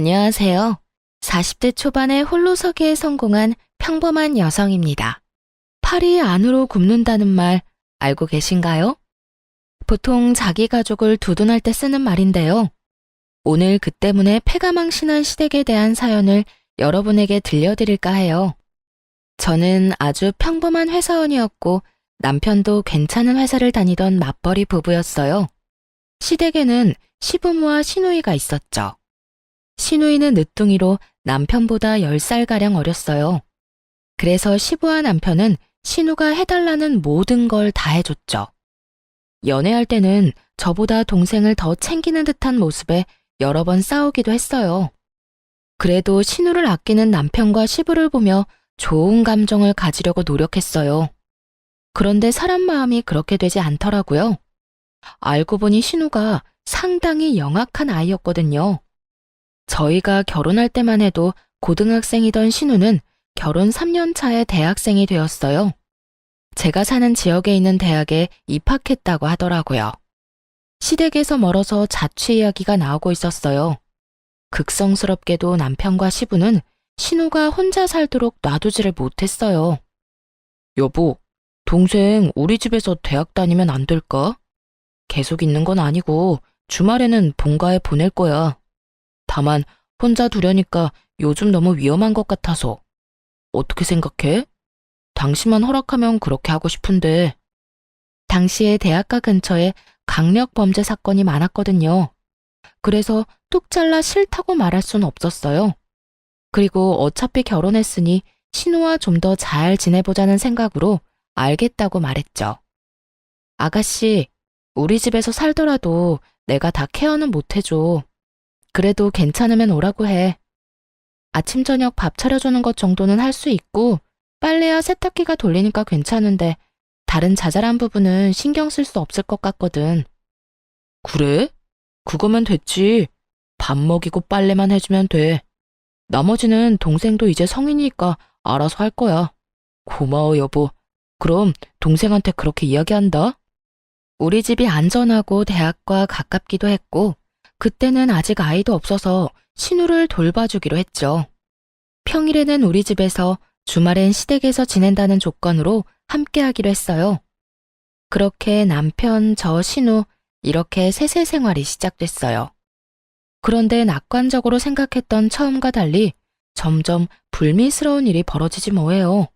안녕하세요. 40대 초반에 홀로서기에 성공한 평범한 여성입니다. 팔이 안으로 굽는다는 말 알고 계신가요? 보통 자기 가족을 두둔할 때 쓰는 말인데요. 오늘 그 때문에 패가망신한 시댁에 대한 사연을 여러분에게 들려드릴까 해요. 저는 아주 평범한 회사원이었고 남편도 괜찮은 회사를 다니던 맞벌이 부부였어요. 시댁에는 시부모와 시누이가 있었죠. 시누이는 늦둥이로 남편보다 10살가량 어렸어요. 그래서 시부와 남편은 시누가 해달라는 모든 걸 다 해줬죠. 연애할 때는 저보다 동생을 더 챙기는 듯한 모습에 여러 번 싸우기도 했어요. 그래도 시누를 아끼는 남편과 시부를 보며 좋은 감정을 가지려고 노력했어요. 그런데 사람 마음이 그렇게 되지 않더라고요. 알고 보니 시누가 상당히 영악한 아이였거든요. 저희가 결혼할 때만 해도 고등학생이던 신우는 결혼 3년 차에 대학생이 되었어요. 제가 사는 지역에 있는 대학에 입학했다고 하더라고요. 시댁에서 멀어서 자취 이야기가 나오고 있었어요. 극성스럽게도 남편과 시부는 신우가 혼자 살도록 놔두지를 못했어요. 여보, 동생 우리 집에서 대학 다니면 안 될까? 계속 있는 건 아니고 주말에는 본가에 보낼 거야. 다만 혼자 두려니까 요즘 너무 위험한 것 같아서. 어떻게 생각해? 당신만 허락하면 그렇게 하고 싶은데. 당시에 대학가 근처에 강력 범죄 사건이 많았거든요. 그래서 뚝 잘라 싫다고 말할 순 없었어요. 그리고 어차피 결혼했으니 신우와 좀 더 잘 지내보자는 생각으로 알겠다고 말했죠. 아가씨, 우리 집에서 살더라도 내가 다 케어는 못 해줘. 그래도 괜찮으면 오라고 해. 아침 저녁 밥 차려주는 것 정도는 할 수 있고 빨래야 세탁기가 돌리니까 괜찮은데 다른 자잘한 부분은 신경 쓸 수 없을 것 같거든. 그래? 그거면 됐지. 밥 먹이고 빨래만 해주면 돼. 나머지는 동생도 이제 성인이니까 알아서 할 거야. 고마워, 여보. 그럼 동생한테 그렇게 이야기한다. 우리 집이 안전하고 대학과 가깝기도 했고 그때는 아직 아이도 없어서 신우를 돌봐주기로 했죠. 평일에는 우리 집에서 주말엔 시댁에서 지낸다는 조건으로 함께하기로 했어요. 그렇게 남편, 저, 신우 이렇게 셋의 생활이 시작됐어요. 그런데 낙관적으로 생각했던 처음과 달리 점점 불미스러운 일이 벌어지지 뭐예요.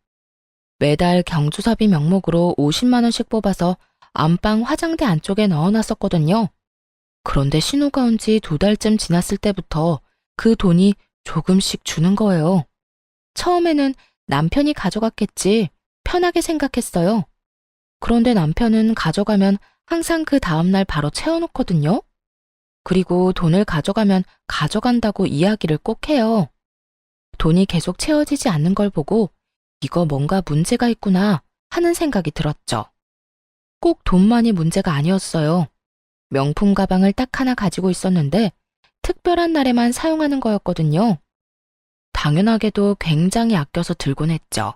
매달 경조사비 명목으로 50만 원씩 뽑아서 안방 화장대 안쪽에 넣어놨었거든요. 그런데 신우가 온 지 2달쯤 지났을 때부터 그 돈이 조금씩 주는 거예요. 처음에는 남편이 가져갔겠지 편하게 생각했어요. 그런데 남편은 가져가면 항상 그 다음날 바로 채워놓거든요. 그리고 돈을 가져가면 가져간다고 이야기를 꼭 해요. 돈이 계속 채워지지 않는 걸 보고 이거 뭔가 문제가 있구나 하는 생각이 들었죠. 꼭 돈만이 문제가 아니었어요. 명품 가방을 딱 하나 가지고 있었는데 특별한 날에만 사용하는 거였거든요. 당연하게도 굉장히 아껴서 들곤 했죠.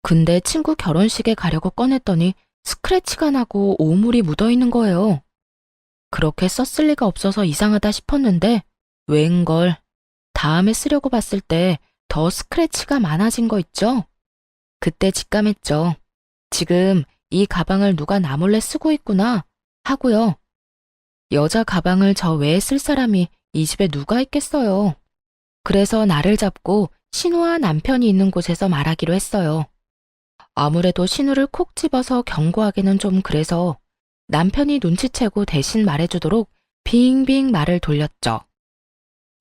근데 친구 결혼식에 가려고 꺼냈더니 스크래치가 나고 오물이 묻어있는 거예요. 그렇게 썼을 리가 없어서 이상하다 싶었는데 웬걸 다음에 쓰려고 봤을 때 더 스크래치가 많아진 거 있죠? 그때 직감했죠. 지금 이 가방을 누가 나 몰래 쓰고 있구나 하고요. 여자 가방을 저 외에 쓸 사람이 이 집에 누가 있겠어요. 그래서 나를 잡고 신우와 남편이 있는 곳에서 말하기로 했어요. 아무래도 신우를 콕 집어서 경고하기는 좀 그래서 남편이 눈치채고 대신 말해주도록 빙빙 말을 돌렸죠.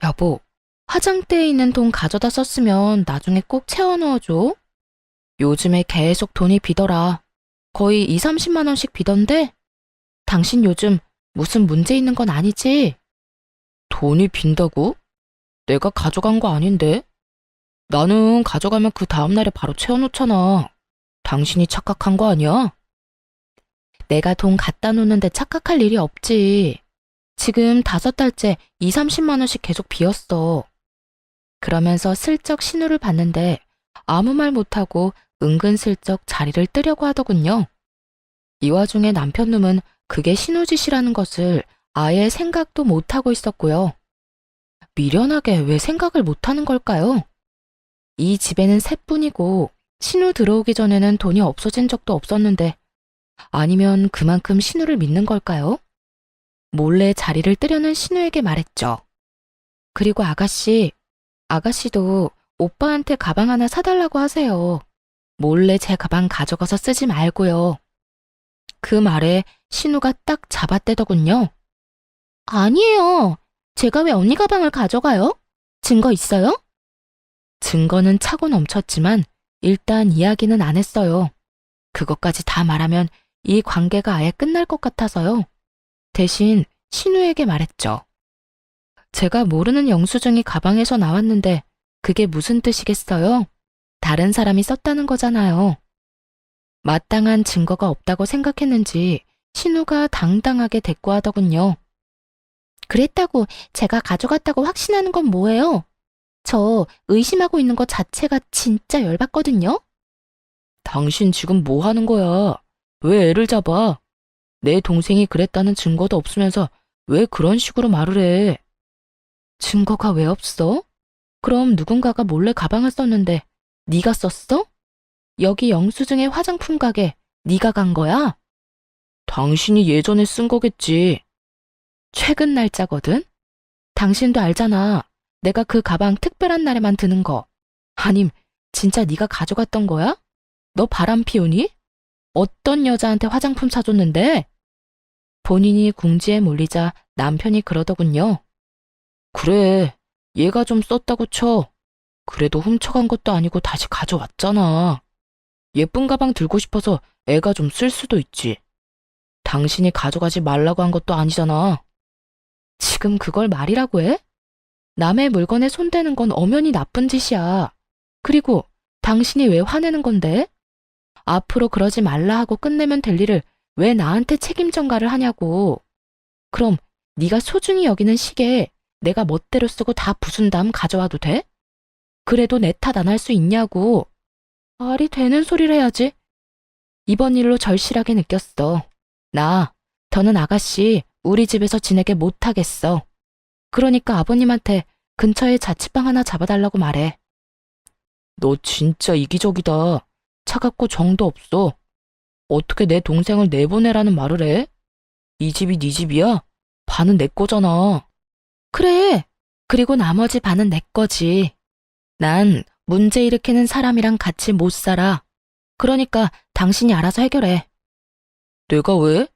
여보, 화장대에 있는 돈 가져다 썼으면 나중에 꼭 채워 넣어줘. 요즘에 계속 돈이 비더라. 거의 2, 30만 원씩 비던데? 당신 요즘 무슨 문제 있는 건 아니지? 돈이 빈다고? 내가 가져간 거 아닌데? 나는 가져가면 그 다음날에 바로 채워놓잖아. 당신이 착각한 거 아니야? 내가 돈 갖다 놓는데 착각할 일이 없지. 지금 5달째 2, 30만 원씩 계속 비었어. 그러면서 슬쩍 신우를 봤는데 아무 말 못하고 은근슬쩍 자리를 뜨려고 하더군요. 이 와중에 남편 놈은 그게 신우 짓이라는 것을 아예 생각도 못하고 있었고요. 미련하게 왜 생각을 못하는 걸까요? 이 집에는 셋뿐이고 신우 들어오기 전에는 돈이 없어진 적도 없었는데 아니면 그만큼 신우를 믿는 걸까요? 몰래 자리를 뜨려는 신우에게 말했죠. 그리고 아가씨도 오빠한테 가방 하나 사달라고 하세요. 몰래 제 가방 가져가서 쓰지 말고요. 그 말에 신우가 딱 잡아떼더군요. 아니에요. 제가 왜 언니 가방을 가져가요? 증거 있어요? 증거는 차고 넘쳤지만 일단 이야기는 안 했어요. 그것까지 다 말하면 이 관계가 아예 끝날 것 같아서요. 대신 신우에게 말했죠. 제가 모르는 영수증이 가방에서 나왔는데 그게 무슨 뜻이겠어요? 다른 사람이 썼다는 거잖아요. 마땅한 증거가 없다고 생각했는지 신우가 당당하게 대꾸하더군요. 그랬다고 제가 가져갔다고 확신하는 건 뭐예요? 저 의심하고 있는 것 자체가 진짜 열받거든요? 당신 지금 뭐 하는 거야? 왜 애를 잡아? 내 동생이 그랬다는 증거도 없으면서 왜 그런 식으로 말을 해? 증거가 왜 없어? 그럼 누군가가 몰래 가방을 썼는데 네가 썼어? 여기 영수증의 화장품 가게 네가 간 거야? 당신이 예전에 쓴 거겠지. 최근 날짜거든? 당신도 알잖아. 내가 그 가방 특별한 날에만 드는 거. 아님 진짜 네가 가져갔던 거야? 너 바람 피우니? 어떤 여자한테 화장품 사줬는데? 본인이 궁지에 몰리자 남편이 그러더군요. 그래, 얘가 좀 썼다고 쳐. 그래도 훔쳐간 것도 아니고 다시 가져왔잖아. 예쁜 가방 들고 싶어서 애가 좀 쓸 수도 있지. 당신이 가져가지 말라고 한 것도 아니잖아. 지금 그걸 말이라고 해? 남의 물건에 손대는 건 엄연히 나쁜 짓이야. 그리고 당신이 왜 화내는 건데? 앞으로 그러지 말라 하고 끝내면 될 일을 왜 나한테 책임 전가를 하냐고. 그럼 네가 소중히 여기는 시계 내가 멋대로 쓰고 다 부순 다음 가져와도 돼? 그래도 내 탓 안 할 수 있냐고. 말이 되는 소리를 해야지. 이번 일로 절실하게 느꼈어. 더는 아가씨 우리 집에서 지내게 못하겠어. 그러니까 아버님한테 근처에 자취방 하나 잡아달라고 말해. 너 진짜 이기적이다. 차갑고 정도 없어. 어떻게 내 동생을 내보내라는 말을 해? 이 집이 네 집이야? 반은 내 거잖아. 그래. 그리고 나머지 반은 내 거지. 난 문제 일으키는 사람이랑 같이 못 살아. 그러니까 당신이 알아서 해결해. 내가 왜?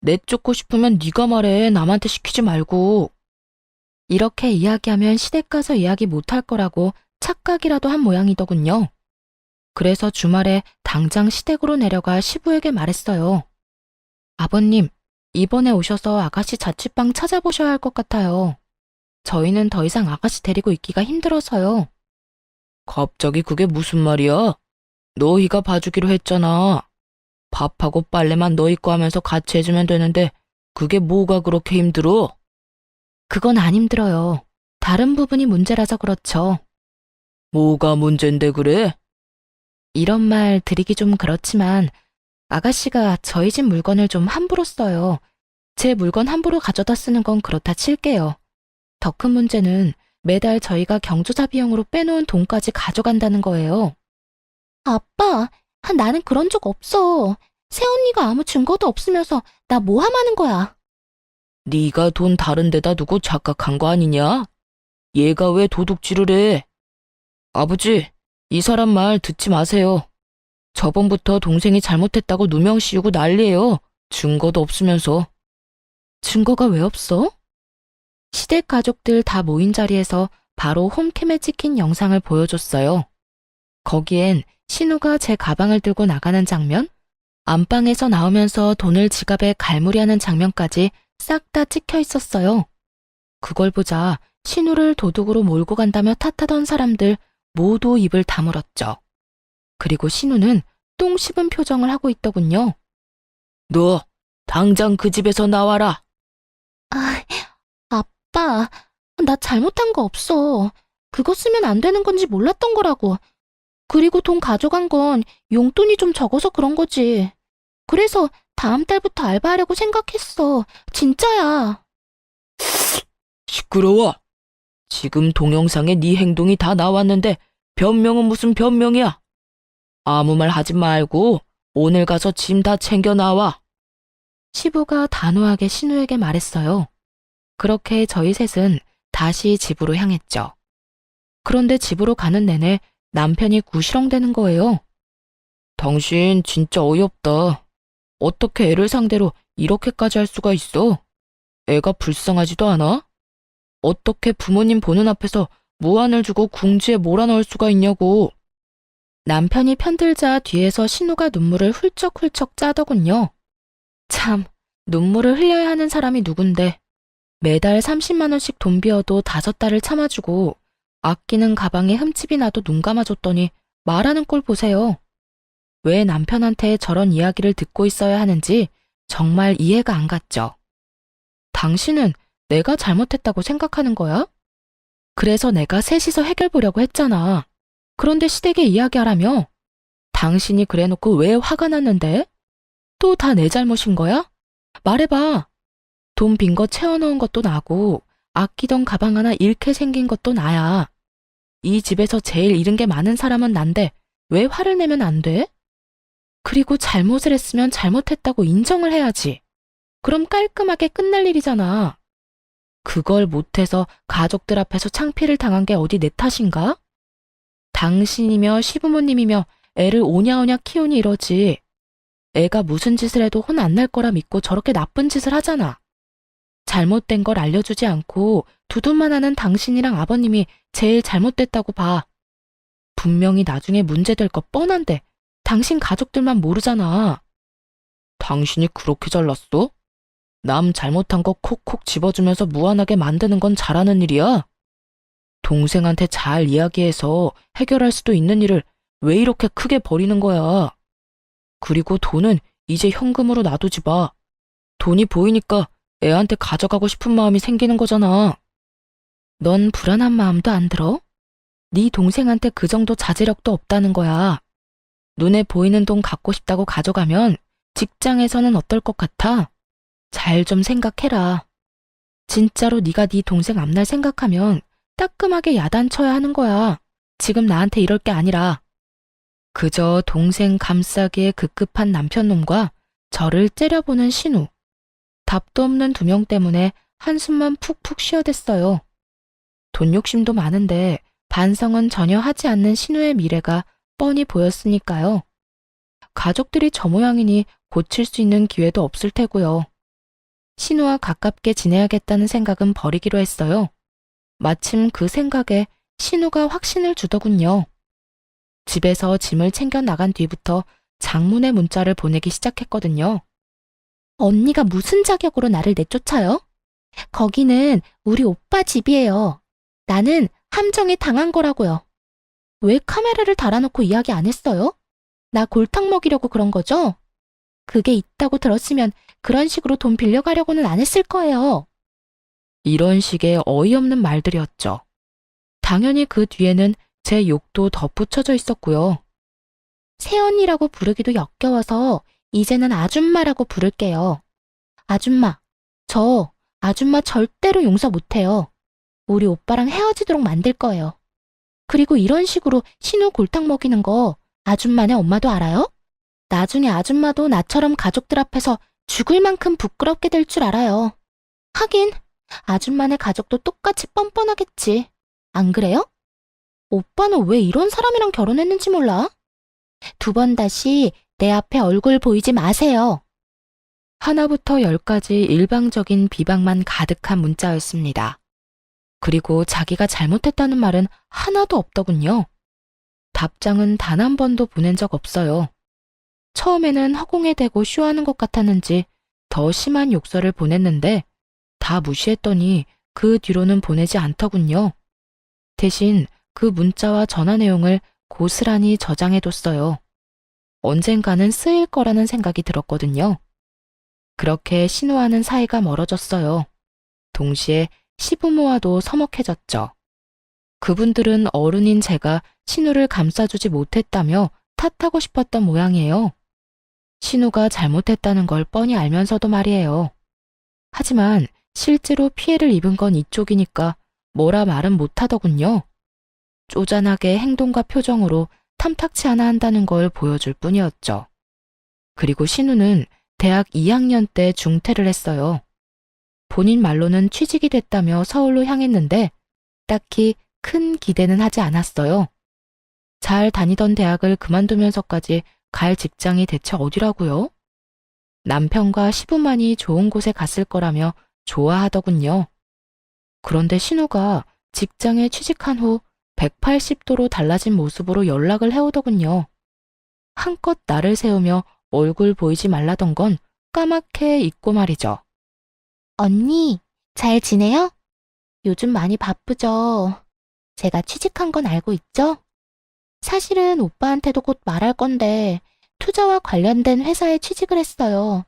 내쫓고 싶으면 네가 말해. 남한테 시키지 말고. 이렇게 이야기하면 시댁 가서 이야기 못할 거라고 착각이라도 한 모양이더군요. 그래서 주말에 당장 시댁으로 내려가 시부에게 말했어요. 아버님, 이번에 오셔서 아가씨 자취방 찾아보셔야 할 것 같아요. 저희는 더 이상 아가씨 데리고 있기가 힘들어서요. 갑자기 그게 무슨 말이야? 너희가 봐주기로 했잖아. 밥하고 빨래만 너희 거 하면서 같이 해주면 되는데 그게 뭐가 그렇게 힘들어? 그건 안 힘들어요. 다른 부분이 문제라서 그렇죠. 뭐가 문제인데 그래? 이런 말 드리기 좀 그렇지만 아가씨가 저희 집 물건을 좀 함부로 써요. 제 물건 함부로 가져다 쓰는 건 그렇다 칠게요. 더 큰 문제는 매달 저희가 경조사 비용으로 빼놓은 돈까지 가져간다는 거예요. 아빠, 나는 그런 적 없어. 새언니가 아무 증거도 없으면서 나 모함하는 거야. 네가 돈 다른 데다 두고 착각한 거 아니냐? 얘가 왜 도둑질을 해? 아버지, 이 사람 말 듣지 마세요. 저번부터 동생이 잘못했다고 누명 씌우고 난리예요. 증거도 없으면서. 증거가 왜 없어? 시댁 가족들 다 모인 자리에서 바로 홈캠에 찍힌 영상을 보여줬어요. 거기엔 신우가 제 가방을 들고 나가는 장면, 안방에서 나오면서 돈을 지갑에 갈무리하는 장면까지 싹 다 찍혀 있었어요. 그걸 보자 신우를 도둑으로 몰고 간다며 탓하던 사람들 모두 입을 다물었죠. 그리고 신우는 똥 씹은 표정을 하고 있더군요. 너 당장 그 집에서 나와라. 아빠, 나 잘못한 거 없어. 그거 쓰면 안 되는 건지 몰랐던 거라고. 그리고 돈 가져간 건 용돈이 좀 적어서 그런 거지. 그래서 다음 달부터 알바하려고 생각했어. 진짜야. 시끄러워. 지금 동영상에 네 행동이 다 나왔는데 변명은 무슨 변명이야? 아무 말 하지 말고 오늘 가서 짐 다 챙겨 나와. 시부가 단호하게 신우에게 말했어요. 그렇게 저희 셋은 다시 집으로 향했죠. 그런데 집으로 가는 내내 남편이 구시렁대는 거예요. 당신 진짜 어이없다. 어떻게 애를 상대로 이렇게까지 할 수가 있어? 애가 불쌍하지도 않아? 어떻게 부모님 보는 앞에서 무안을 주고 궁지에 몰아넣을 수가 있냐고. 남편이 편들자 뒤에서 신우가 눈물을 훌쩍훌쩍 짜더군요. 참, 눈물을 흘려야 하는 사람이 누군데 매달 30만 원씩 돈 비어도 5달을 참아주고 아끼는 가방에 흠집이 나도 눈 감아줬더니 말하는 꼴 보세요. 왜 남편한테 저런 이야기를 듣고 있어야 하는지 정말 이해가 안 갔죠. 당신은 내가 잘못했다고 생각하는 거야? 그래서 내가 셋이서 해결 보려고 했잖아. 그런데 시댁에 이야기하라며? 당신이 그래놓고 왜 화가 났는데? 또 다 내 잘못인 거야? 말해봐. 돈 빈 거 채워넣은 것도 나고 아끼던 가방 하나 잃게 생긴 것도 나야. 이 집에서 제일 잃은 게 많은 사람은 난데 왜 화를 내면 안 돼? 그리고 잘못을 했으면 잘못했다고 인정을 해야지. 그럼 깔끔하게 끝날 일이잖아. 그걸 못해서 가족들 앞에서 창피를 당한 게 어디 내 탓인가? 당신이며 시부모님이며 애를 오냐오냐 키우니 이러지. 애가 무슨 짓을 해도 혼 안 날 거라 믿고 저렇게 나쁜 짓을 하잖아. 잘못된 걸 알려주지 않고 두둔만 하는 당신이랑 아버님이 제일 잘못됐다고 봐. 분명히 나중에 문제될 거 뻔한데 당신 가족들만 모르잖아. 당신이 그렇게 잘났어? 남 잘못한 거 콕콕 집어주면서 무안하게 만드는 건 잘하는 일이야? 동생한테 잘 이야기해서 해결할 수도 있는 일을 왜 이렇게 크게 버리는 거야? 그리고 돈은 이제 현금으로 놔두지 마. 돈이 보이니까 애한테 가져가고 싶은 마음이 생기는 거잖아. 넌 불안한 마음도 안 들어? 네 동생한테 그 정도 자제력도 없다는 거야. 눈에 보이는 돈 갖고 싶다고 가져가면 직장에서는 어떨 것 같아? 잘 좀 생각해라. 진짜로 네가 네 동생 앞날 생각하면 따끔하게 야단쳐야 하는 거야. 지금 나한테 이럴 게 아니라. 그저 동생 감싸기에 급급한 남편놈과 저를 째려보는 신우. 답도 없는 두 명 때문에 한숨만 푹푹 쉬어댔어요. 돈 욕심도 많은데 반성은 전혀 하지 않는 신우의 미래가 뻔히 보였으니까요. 가족들이 저 모양이니 고칠 수 있는 기회도 없을 테고요. 신우와 가깝게 지내야겠다는 생각은 버리기로 했어요. 마침 그 생각에 신우가 확신을 주더군요. 집에서 짐을 챙겨 나간 뒤부터 장문의 문자를 보내기 시작했거든요. 언니가 무슨 자격으로 나를 내쫓아요? 거기는 우리 오빠 집이에요. 나는 함정에 당한 거라고요. 왜 카메라를 달아놓고 이야기 안 했어요? 나 골탕 먹이려고 그런 거죠? 그게 있다고 들었으면 그런 식으로 돈 빌려가려고는 안 했을 거예요. 이런 식의 어이없는 말들이었죠. 당연히 그 뒤에는 제 욕도 덧붙여져 있었고요. 새언니라고 부르기도 역겨워서 이제는 아줌마라고 부를게요. 아줌마, 저 아줌마 절대로 용서 못해요. 우리 오빠랑 헤어지도록 만들 거예요. 그리고 이런 식으로 신우 골탕 먹이는 거 아줌마네 엄마도 알아요? 나중에 아줌마도 나처럼 가족들 앞에서 죽을 만큼 부끄럽게 될 줄 알아요. 하긴 아줌마네 가족도 똑같이 뻔뻔하겠지. 안 그래요? 오빠는 왜 이런 사람이랑 결혼했는지 몰라? 2번 다시 내 앞에 얼굴 보이지 마세요. 하나부터 10까지 일방적인 비방만 가득한 문자였습니다. 그리고 자기가 잘못했다는 말은 하나도 없더군요. 답장은 단 한 번도 보낸 적 없어요. 처음에는 허공에 대고 쇼하는 것 같았는지 더 심한 욕설을 보냈는데 다 무시했더니 그 뒤로는 보내지 않더군요. 대신 그 문자와 전화 내용을 고스란히 저장해뒀어요. 언젠가는 쓰일 거라는 생각이 들었거든요. 그렇게 신우와는 사이가 멀어졌어요. 동시에 시부모와도 서먹해졌죠. 그분들은 어른인 제가 신우를 감싸주지 못했다며 탓하고 싶었던 모양이에요. 신우가 잘못했다는 걸 뻔히 알면서도 말이에요. 하지만 실제로 피해를 입은 건 이쪽이니까 뭐라 말은 못하더군요. 쪼잔하게 행동과 표정으로 탐탁치 않아 한다는 걸 보여줄 뿐이었죠. 그리고 신우는 대학 2학년 때 중퇴를 했어요. 본인 말로는 취직이 됐다며 서울로 향했는데 딱히 큰 기대는 하지 않았어요. 잘 다니던 대학을 그만두면서까지 갈 직장이 대체 어디라고요? 남편과 시부만이 좋은 곳에 갔을 거라며 좋아하더군요. 그런데 신우가 직장에 취직한 후 180도로 달라진 모습으로 연락을 해오더군요. 한껏 나를 세우며 얼굴 보이지 말라던 건 까맣게 잊고 말이죠. 언니, 잘 지내요? 요즘 많이 바쁘죠? 제가 취직한 건 알고 있죠? 사실은 오빠한테도 곧 말할 건데 투자와 관련된 회사에 취직을 했어요.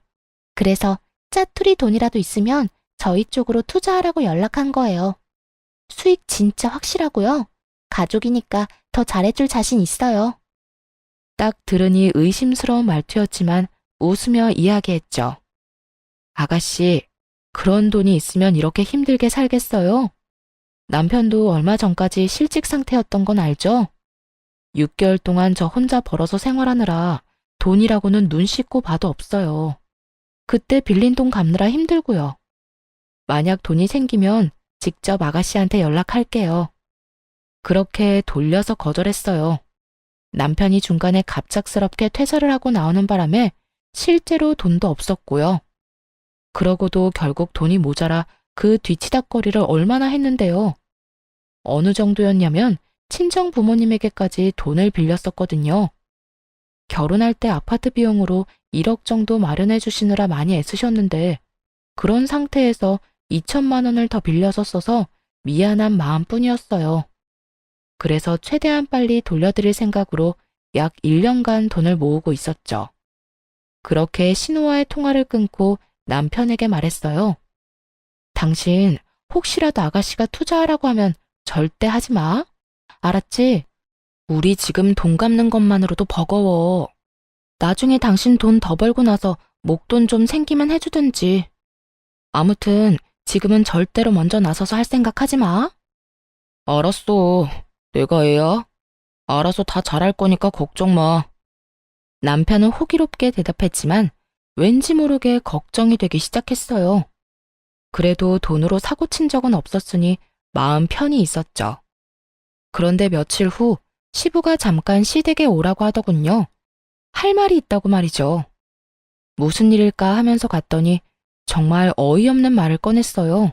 그래서 짜투리 돈이라도 있으면 저희 쪽으로 투자하라고 연락한 거예요. 수익 진짜 확실하고요. 가족이니까 더 잘해줄 자신 있어요. 딱 들으니 의심스러운 말투였지만 웃으며 이야기했죠. 아가씨, 그런 돈이 있으면 이렇게 힘들게 살겠어요? 남편도 얼마 전까지 실직 상태였던 건 알죠? 6개월 동안 저 혼자 벌어서 생활하느라 돈이라고는 눈 씻고 봐도 없어요. 그때 빌린 돈 갚느라 힘들고요. 만약 돈이 생기면 직접 아가씨한테 연락할게요. 그렇게 돌려서 거절했어요. 남편이 중간에 갑작스럽게 퇴사를 하고 나오는 바람에 실제로 돈도 없었고요. 그러고도 결국 돈이 모자라 그 뒤치다꺼리를 얼마나 했는데요. 어느 정도였냐면 친정 부모님에게까지 돈을 빌렸었거든요. 결혼할 때 아파트 비용으로 1억 정도 마련해 주시느라 많이 애쓰셨는데 그런 상태에서 2천만 원을 더 빌려서 써서 미안한 마음뿐이었어요. 그래서 최대한 빨리 돌려드릴 생각으로 약 1년간 돈을 모으고 있었죠. 그렇게 신우와의 통화를 끊고 남편에게 말했어요. 당신 혹시라도 아가씨가 투자하라고 하면 절대 하지 마. 알았지? 우리 지금 돈 갚는 것만으로도 버거워. 나중에 당신 돈 더 벌고 나서 목돈 좀 생기면 해주든지. 아무튼 지금은 절대로 먼저 나서서 할 생각 하지 마. 알았어. 내가 애야? 알아서 다 잘할 거니까 걱정 마. 남편은 호기롭게 대답했지만 왠지 모르게 걱정이 되기 시작했어요. 그래도 돈으로 사고 친 적은 없었으니 마음 편히 있었죠. 그런데 며칠 후 시부가 잠깐 시댁에 오라고 하더군요. 할 말이 있다고 말이죠. 무슨 일일까 하면서 갔더니 정말 어이없는 말을 꺼냈어요.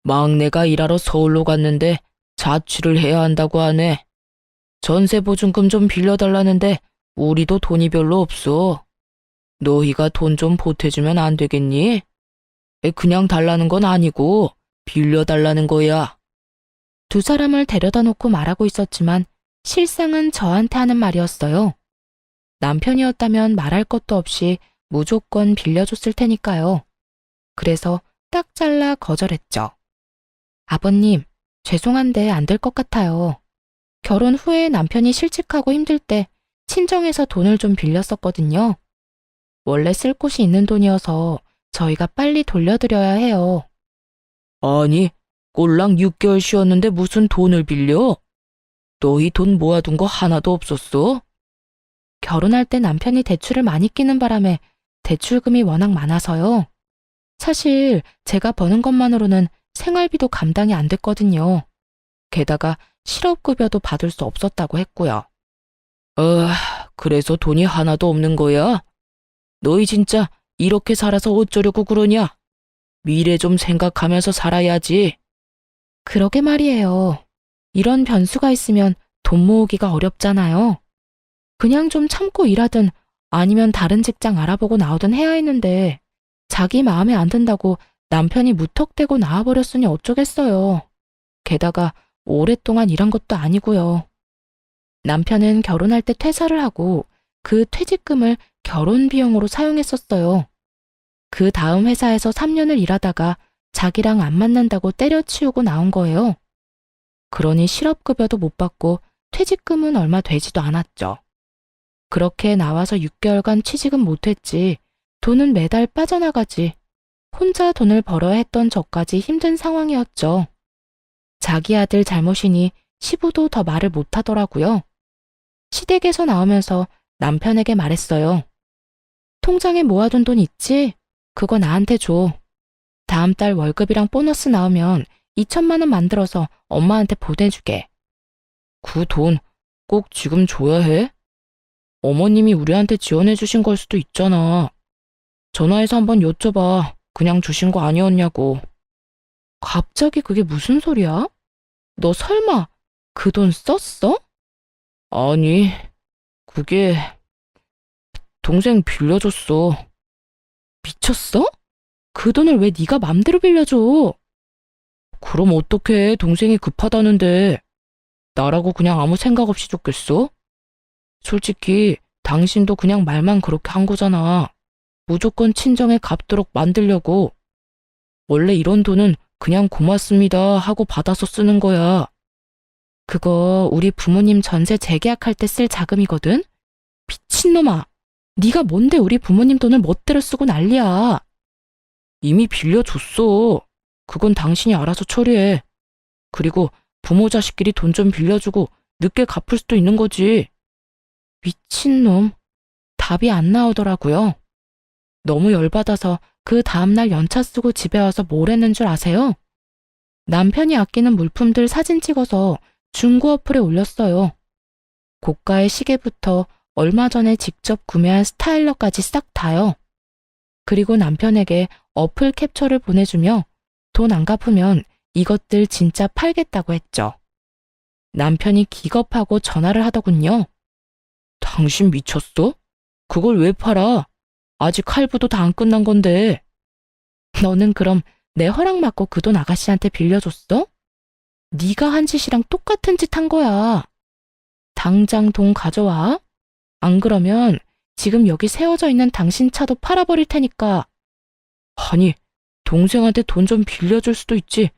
막내가 일하러 서울로 갔는데 자취를 해야 한다고 하네. 전세 보증금 좀 빌려달라는데 우리도 돈이 별로 없어. 너희가 돈 좀 보태주면 안 되겠니? 그냥 달라는 건 아니고 빌려달라는 거야. 두 사람을 데려다 놓고 말하고 있었지만 실상은 저한테 하는 말이었어요. 남편이었다면 말할 것도 없이 무조건 빌려줬을 테니까요. 그래서 딱 잘라 거절했죠. 아버님, 죄송한데 안 될 것 같아요. 결혼 후에 남편이 실직하고 힘들 때 친정에서 돈을 좀 빌렸었거든요. 원래 쓸 곳이 있는 돈이어서 저희가 빨리 돌려드려야 해요. 아니, 꼴랑 6개월 쉬었는데 무슨 돈을 빌려? 너희 돈 모아둔 거 하나도 없었어? 결혼할 때 남편이 대출을 많이 끼는 바람에 대출금이 워낙 많아서요. 사실 제가 버는 것만으로는 생활비도 감당이 안 됐거든요. 게다가 실업급여도 받을 수 없었다고 했고요. 그래서 돈이 하나도 없는 거야? 너희 진짜 이렇게 살아서 어쩌려고 그러냐? 미래 좀 생각하면서 살아야지. 그러게 말이에요. 이런 변수가 있으면 돈 모으기가 어렵잖아요. 그냥 좀 참고 일하든 아니면 다른 직장 알아보고 나오든 해야 했는데 자기 마음에 안 든다고 남편이 무턱대고 나와버렸으니 어쩌겠어요. 게다가 오랫동안 일한 것도 아니고요. 남편은 결혼할 때 퇴사를 하고 그 퇴직금을 결혼 비용으로 사용했었어요. 그 다음 회사에서 3년을 일하다가 자기랑 안 맞는다고 때려치우고 나온 거예요. 그러니 실업급여도 못 받고 퇴직금은 얼마 되지도 않았죠. 그렇게 나와서 6개월간 취직은 못했지 돈은 매달 빠져나가지 혼자 돈을 벌어야 했던 저까지 힘든 상황이었죠. 자기 아들 잘못이니 시부도 더 말을 못하더라고요. 시댁에서 나오면서 남편에게 말했어요. 통장에 모아둔 돈 있지? 그거 나한테 줘. 다음 달 월급이랑 보너스 나오면 2천만 원 만들어서 엄마한테 보내주게. 그 돈 꼭 지금 줘야 해? 어머님이 우리한테 지원해 주신 걸 수도 있잖아. 전화해서 한번 여쭤봐. 그냥 주신 거 아니었냐고. 갑자기 그게 무슨 소리야? 너 설마 그 돈 썼어? 아니, 그게 동생 빌려줬어. 미쳤어? 그 돈을 왜 네가 맘대로 빌려줘? 그럼 어떡해, 동생이 급하다는데. 나라고 그냥 아무 생각 없이 줬겠어? 솔직히 당신도 그냥 말만 그렇게 한 거잖아. 무조건 친정에 갚도록 만들려고. 원래 이런 돈은 그냥 고맙습니다 하고 받아서 쓰는 거야. 그거 우리 부모님 전세 재계약할 때 쓸 자금이거든? 미친놈아. 네가 뭔데 우리 부모님 돈을 멋대로 쓰고 난리야. 이미 빌려줬어. 그건 당신이 알아서 처리해. 그리고 부모 자식끼리 돈 좀 빌려주고 늦게 갚을 수도 있는 거지. 미친놈. 답이 안 나오더라고요. 너무 열받아서 그 다음날 연차 쓰고 집에 와서 뭘 했는 줄 아세요? 남편이 아끼는 물품들 사진 찍어서 중고 어플에 올렸어요. 고가의 시계부터 얼마 전에 직접 구매한 스타일러까지 싹 다요. 그리고 남편에게 어플 캡처를 보내주며 돈 안 갚으면 이것들 진짜 팔겠다고 했죠. 남편이 기겁하고 전화를 하더군요. 당신 미쳤어? 그걸 왜 팔아? 아직 할부도 다 안 끝난 건데. 너는 그럼 내 허락 받고 그 돈 아가씨한테 빌려줬어? 네가 한 짓이랑 똑같은 짓 한 거야. 당장 돈 가져와. 안 그러면 지금 여기 세워져 있는 당신 차도 팔아버릴 테니까. 아니, 동생한테 돈 좀 빌려줄 수도 있지.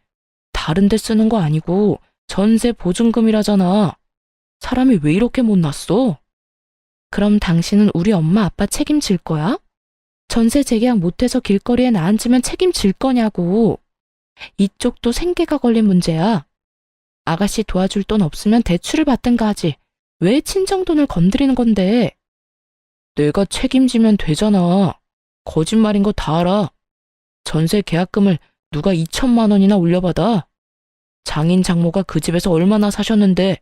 다른 데 쓰는 거 아니고 전세 보증금이라잖아. 사람이 왜 이렇게 못났어? 그럼 당신은 우리 엄마 아빠 책임질 거야? 전세 재계약 못해서 길거리에 나앉으면 책임질 거냐고. 이쪽도 생계가 걸린 문제야. 아가씨 도와줄 돈 없으면 대출을 받든가 하지. 왜 친정돈을 건드리는 건데? 내가 책임지면 되잖아. 거짓말인 거 다 알아. 전세 계약금을 누가 2천만 원이나 올려받아? 장인 장모가 그 집에서 얼마나 사셨는데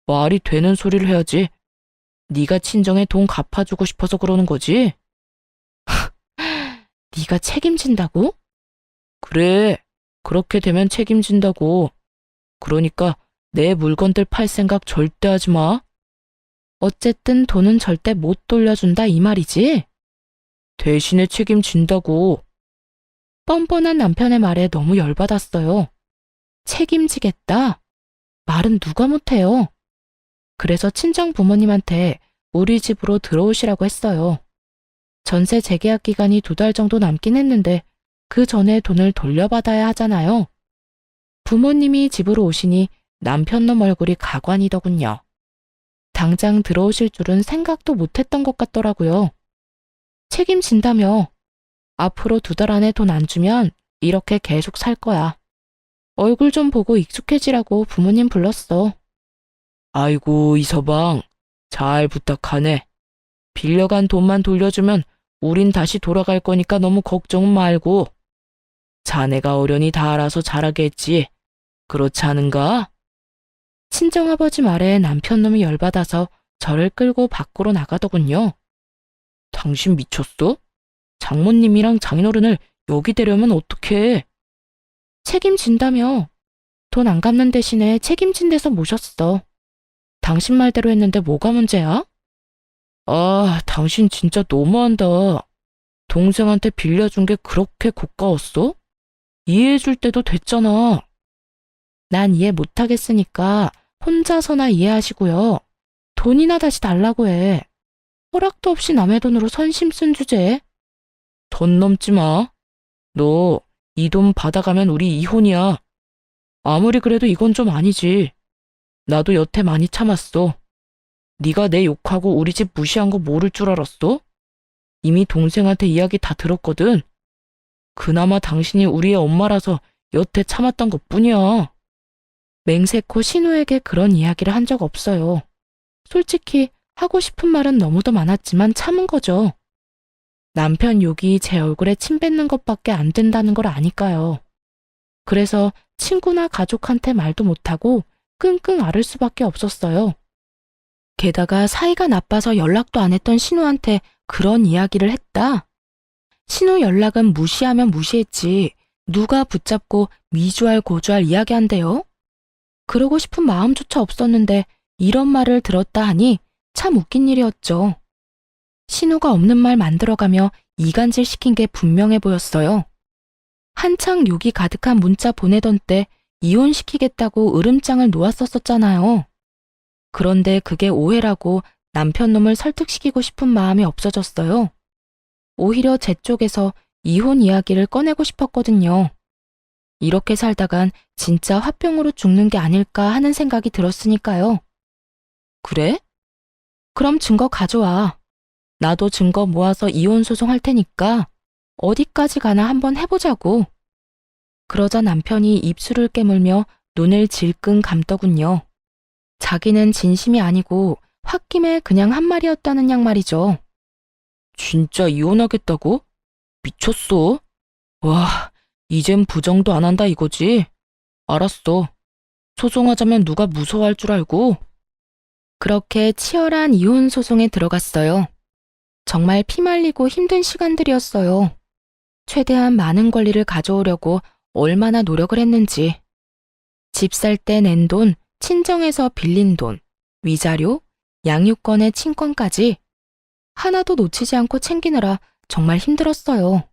말이 되는 소리를 해야지. 네가 친정에 돈 갚아주고 싶어서 그러는 거지? 네가 책임진다고? 그래, 그렇게 되면 책임진다고. 그러니까 내 물건들 팔 생각 절대 하지 마. 어쨌든 돈은 절대 못 돌려준다 이 말이지? 대신에 책임진다고. 뻔뻔한 남편의 말에 너무 열받았어요. 책임지겠다? 말은 누가 못해요. 그래서 친정 부모님한테 우리 집으로 들어오시라고 했어요. 전세 재계약 기간이 2달 정도 남긴 했는데 그 전에 돈을 돌려받아야 하잖아요. 부모님이 집으로 오시니 남편 놈 얼굴이 가관이더군요. 당장 들어오실 줄은 생각도 못했던 것 같더라고요. 책임진다며. 앞으로 2달 안에 돈 안 주면 이렇게 계속 살 거야. 얼굴 좀 보고 익숙해지라고 부모님 불렀어. 아이고, 이서방. 잘 부탁하네. 빌려간 돈만 돌려주면 우린 다시 돌아갈 거니까 너무 걱정은 말고. 자네가 어련히 다 알아서 잘하게 했지. 그렇지 않은가? 친정아버지 말에 남편놈이 열받아서 저를 끌고 밖으로 나가더군요. 당신 미쳤어? 장모님이랑 장인어른을 여기 데려오면 어떡해? 책임진다며. 돈 안 갚는 대신에 책임진 데서 모셨어. 당신 말대로 했는데 뭐가 문제야? 아, 당신 진짜 너무한다. 동생한테 빌려준 게 그렇게 고가웠어? 이해해줄 때도 됐잖아. 난 이해 못하겠으니까 혼자서나 이해하시고요. 돈이나 다시 달라고 해. 허락도 없이 남의 돈으로 선심 쓴 주제에. 돈 넘지 마. 너 이 돈 받아가면 우리 이혼이야. 아무리 그래도 이건 좀 아니지. 나도 여태 많이 참았어. 네가 내 욕하고 우리 집 무시한 거 모를 줄 알았어? 이미 동생한테 이야기 다 들었거든. 그나마 당신이 우리의 엄마라서 여태 참았던 것뿐이야. 맹세코 신우에게 그런 이야기를 한 적 없어요. 솔직히 하고 싶은 말은 너무도 많았지만 참은 거죠. 남편 욕이 제 얼굴에 침 뱉는 것밖에 안 된다는 걸 아니까요. 그래서 친구나 가족한테 말도 못하고 끙끙 앓을 수밖에 없었어요. 게다가 사이가 나빠서 연락도 안 했던 신우한테 그런 이야기를 했다? 신우 연락은 무시하면 무시했지 누가 붙잡고 미주알 고주알 이야기한대요? 그러고 싶은 마음조차 없었는데 이런 말을 들었다 하니 참 웃긴 일이었죠. 신우가 없는 말 만들어가며 이간질 시킨 게 분명해 보였어요. 한창 욕이 가득한 문자 보내던 때 이혼시키겠다고 으름장을 놓았었잖아요. 그런데 그게 오해라고 남편 놈을 설득시키고 싶은 마음이 없어졌어요. 오히려 제 쪽에서 이혼 이야기를 꺼내고 싶었거든요. 이렇게 살다간 진짜 화병으로 죽는 게 아닐까 하는 생각이 들었으니까요. 그래? 그럼 증거 가져와. 나도 증거 모아서 이혼 소송할 테니까 어디까지 가나 한번 해보자고. 그러자 남편이 입술을 깨물며 눈을 질끈 감더군요. 자기는 진심이 아니고 홧김에 그냥 한 말이었다는 양 말이죠. 진짜 이혼하겠다고? 미쳤어? 와, 이젠 부정도 안 한다 이거지? 알았어. 소송하자면 누가 무서워할 줄 알고? 그렇게 치열한 이혼 소송에 들어갔어요. 정말 피말리고 힘든 시간들이었어요. 최대한 많은 권리를 가져오려고 얼마나 노력을 했는지. 집 살 때 낸 돈, 친정에서 빌린 돈, 위자료, 양육권의 친권까지 하나도 놓치지 않고 챙기느라 정말 힘들었어요.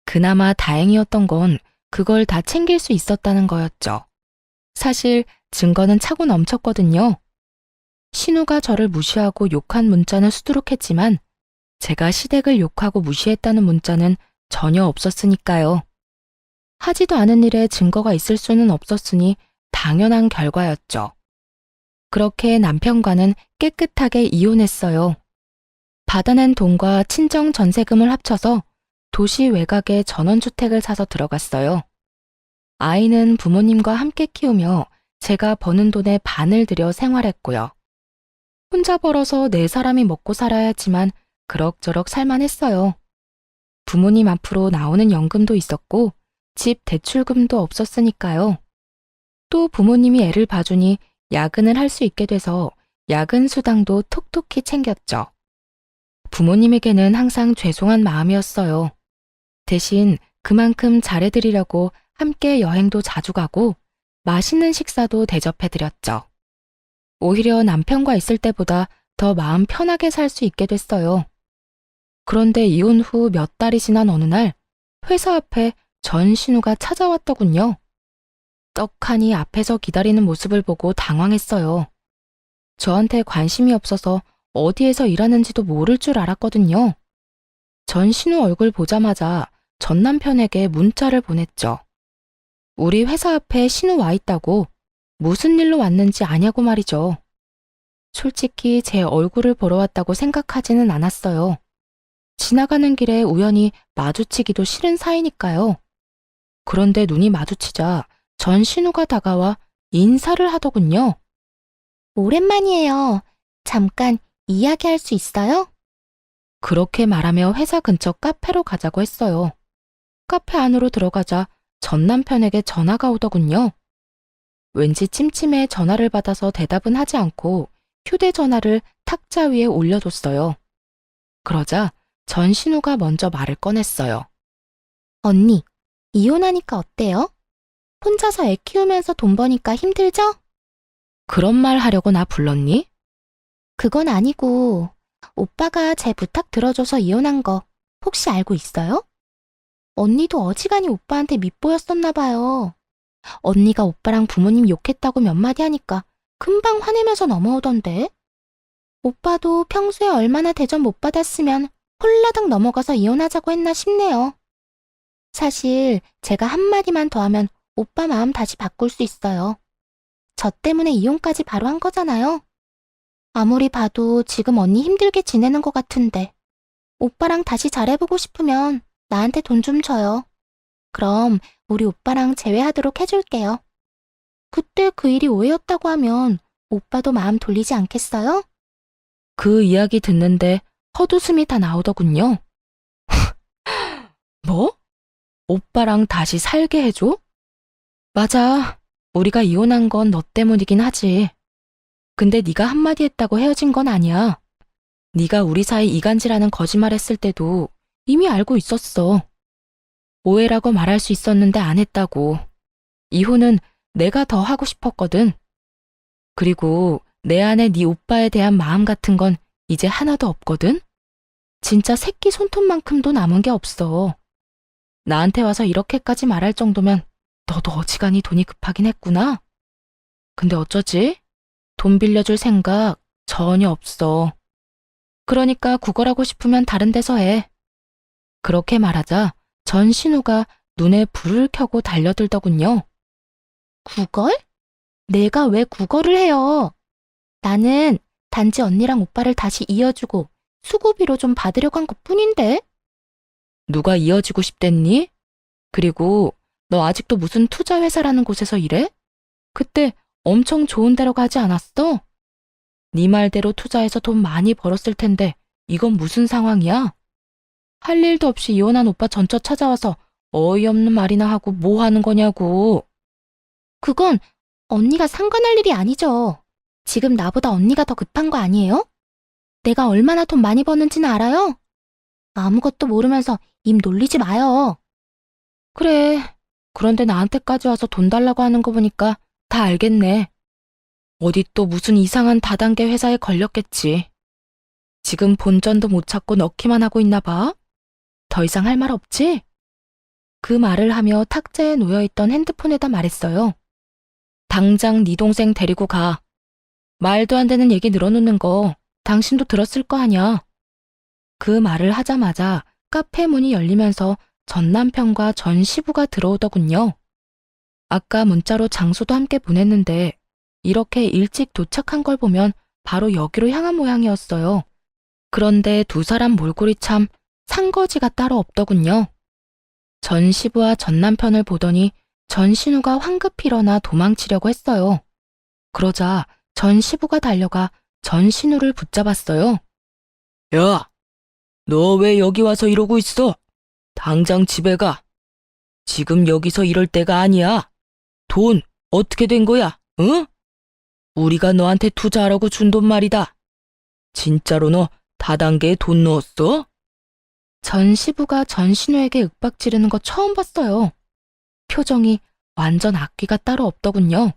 그나마 다행이었던 건 그걸 다 챙길 수 있었다는 거였죠. 사실 증거는 차고 넘쳤거든요. 신우가 저를 무시하고 욕한 문자는 수두룩했지만 제가 시댁을 욕하고 무시했다는 문자는 전혀 없었으니까요. 하지도 않은 일에 증거가 있을 수는 없었으니 당연한 결과였죠. 그렇게 남편과는 깨끗하게 이혼했어요. 받아낸 돈과 친정 전세금을 합쳐서 도시 외곽에 전원주택을 사서 들어갔어요. 아이는 부모님과 함께 키우며 제가 버는 돈의 반을 들여 생활했고요. 혼자 벌어서 네 사람이 먹고 살아야지만 그럭저럭 살만했어요. 부모님 앞으로 나오는 연금도 있었고 집 대출금도 없었으니까요. 또 부모님이 애를 봐주니 야근을 할 수 있게 돼서 야근 수당도 톡톡히 챙겼죠. 부모님에게는 항상 죄송한 마음이었어요. 대신 그만큼 잘해드리려고 함께 여행도 자주 가고 맛있는 식사도 대접해드렸죠. 오히려 남편과 있을 때보다 더 마음 편하게 살 수 있게 됐어요. 그런데 이혼 후 몇 달이 지난 어느 날 회사 앞에 전 신우가 찾아왔더군요. 떡하니 앞에서 기다리는 모습을 보고 당황했어요. 저한테 관심이 없어서 어디에서 일하는지도 모를 줄 알았거든요. 전 신우 얼굴 보자마자 전 남편에게 문자를 보냈죠. 우리 회사 앞에 신우 와 있다고 무슨 일로 왔는지 아냐고 말이죠. 솔직히 제 얼굴을 보러 왔다고 생각하지는 않았어요. 지나가는 길에 우연히 마주치기도 싫은 사이니까요. 그런데 눈이 마주치자 전 신우가 다가와 인사를 하더군요. 오랜만이에요. 잠깐 이야기할 수 있어요? 그렇게 말하며 회사 근처 카페로 가자고 했어요. 카페 안으로 들어가자 전 남편에게 전화가 오더군요. 왠지 찜찜해 전화를 받아서 대답은 하지 않고 휴대전화를 탁자 위에 올려뒀어요. 그러자 전 신우가 먼저 말을 꺼냈어요. 언니, 이혼하니까 어때요? 혼자서 애 키우면서 돈 버니까 힘들죠? 그런 말 하려고 나 불렀니? 그건 아니고 오빠가 제 부탁 들어줘서 이혼한 거 혹시 알고 있어요? 언니도 어지간히 오빠한테 밉보였었나 봐요. 언니가 오빠랑 부모님 욕했다고 몇 마디 하니까 금방 화내면서 넘어오던데. 오빠도 평소에 얼마나 대접 못 받았으면 홀라당 넘어가서 이혼하자고 했나 싶네요. 사실 제가 한마디만 더 하면 오빠 마음 다시 바꿀 수 있어요. 저 때문에 이혼까지 바로 한 거잖아요. 아무리 봐도 지금 언니 힘들게 지내는 것 같은데 오빠랑 다시 잘해보고 싶으면 나한테 돈 좀 줘요. 그럼 우리 오빠랑 재회하도록 해줄게요. 그때 그 일이 오해였다고 하면 오빠도 마음 돌리지 않겠어요? 그 이야기 듣는데 헛웃음이 다 나오더군요. 뭐? 오빠랑 다시 살게 해줘? 맞아. 우리가 이혼한 건 너 때문이긴 하지. 근데 네가 한마디 했다고 헤어진 건 아니야. 네가 우리 사이 이간질하는 거짓말했을 때도 이미 알고 있었어. 오해라고 말할 수 있었는데 안 했다고. 이혼은 내가 더 하고 싶었거든. 그리고 내 안에 네 오빠에 대한 마음 같은 건 이제 하나도 없거든. 진짜 새끼 손톱만큼도 남은 게 없어. 나한테 와서 이렇게까지 말할 정도면 너도 어지간히 돈이 급하긴 했구나. 근데 어쩌지? 돈 빌려줄 생각 전혀 없어. 그러니까 구걸하고 싶으면 다른 데서 해. 그렇게 말하자 전신우가 눈에 불을 켜고 달려들더군요. 구걸? 내가 왜 구걸을 해요? 나는 단지 언니랑 오빠를 다시 이어주고 수고비로 좀 받으려고 한 것뿐인데? 누가 이어지고 싶댔니? 그리고 너 아직도 무슨 투자회사라는 곳에서 일해? 그때 엄청 좋은 데로 가지 않았어? 네 말대로 투자해서 돈 많이 벌었을 텐데 이건 무슨 상황이야? 할 일도 없이 이혼한 오빠 전처 찾아와서 어이없는 말이나 하고 뭐 하는 거냐고. 그건 언니가 상관할 일이 아니죠. 지금 나보다 언니가 더 급한 거 아니에요? 내가 얼마나 돈 많이 버는지는 알아요? 아무것도 모르면서 입 놀리지 마요. 그래. 그런데 나한테까지 와서 돈 달라고 하는 거 보니까 다 알겠네. 어디 또 무슨 이상한 다단계 회사에 걸렸겠지. 지금 본전도 못 찾고 넣기만 하고 있나 봐. 더 이상 할 말 없지? 그 말을 하며 탁자에 놓여있던 핸드폰에다 말했어요. 당장 네 동생 데리고 가. 말도 안 되는 얘기 늘어놓는 거 당신도 들었을 거 아냐. 그 말을 하자마자 카페 문이 열리면서 전 남편과 전 시부가 들어오더군요. 아까 문자로 장소도 함께 보냈는데 이렇게 일찍 도착한 걸 보면 바로 여기로 향한 모양이었어요. 그런데 두 사람 몰골이 참 상거지가 따로 없더군요. 전 시부와 전 남편을 보더니 전 신우가 황급히 일어나 도망치려고 했어요. 그러자 전 시부가 달려가 전 신우를 붙잡았어요. 야, 너 왜 여기 와서 이러고 있어? 당장 집에 가. 지금 여기서 이럴 때가 아니야. 돈 어떻게 된 거야? 응? 우리가 너한테 투자하라고 준 돈 말이다. 진짜로 너 다단계에 돈 넣었어? 전 시부가 전 신우에게 윽박 지르는 거 처음 봤어요. 표정이 완전 악귀가 따로 없더군요.